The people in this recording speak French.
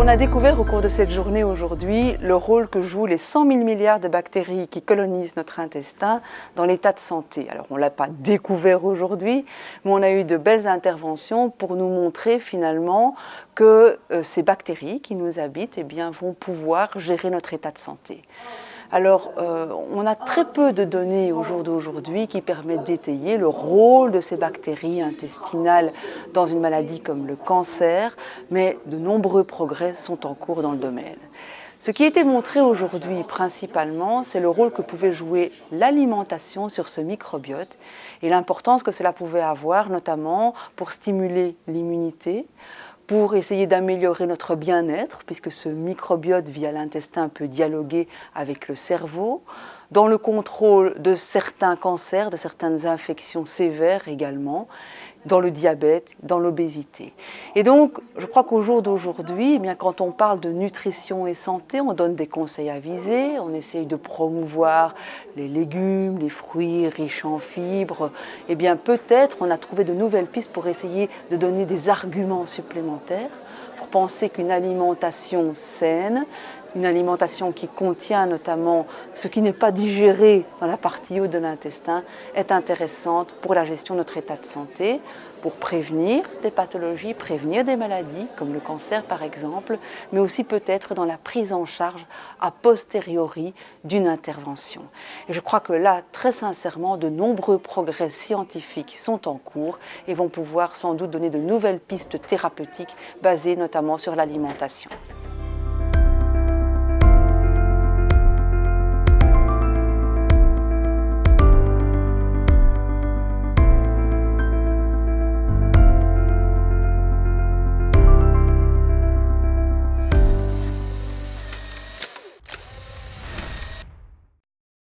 On a découvert au cours de cette journée aujourd'hui le rôle que jouent les 100 000 milliards de bactéries qui colonisent notre intestin dans l'état de santé. Alors on ne l'a pas découvert aujourd'hui, mais on a eu de belles interventions pour nous montrer finalement que ces bactéries qui nous habitent vont pouvoir gérer notre état de santé. Alors, on a très peu de données au jour d'aujourd'hui qui permettent d'étayer le rôle de ces bactéries intestinales dans une maladie comme le cancer, mais de nombreux progrès sont en cours dans le domaine. Ce qui a été montré aujourd'hui principalement, c'est le rôle que pouvait jouer l'alimentation sur ce microbiote et l'importance que cela pouvait avoir, notamment pour stimuler l'immunité, pour essayer d'améliorer notre bien-être, puisque ce microbiote via l'intestin peut dialoguer avec le cerveau, dans le contrôle de certains cancers, de certaines infections sévères également, dans le diabète, dans l'obésité. Et donc, je crois qu'au jour d'aujourd'hui, quand on parle de nutrition et santé, on donne des conseils avisés, on essaye de promouvoir les légumes, les fruits riches en fibres. Peut-être on a trouvé de nouvelles pistes pour essayer de donner des arguments supplémentaires, pour penser qu'une alimentation saine, une alimentation qui contient notamment ce qui n'est pas digéré dans la partie haute de l'intestin est intéressante pour la gestion de notre état de santé, pour prévenir des pathologies, prévenir des maladies comme le cancer par exemple, mais aussi peut-être dans la prise en charge a posteriori d'une intervention. Et je crois que là, très sincèrement, de nombreux progrès scientifiques sont en cours et vont pouvoir sans doute donner de nouvelles pistes thérapeutiques basées notamment sur l'alimentation.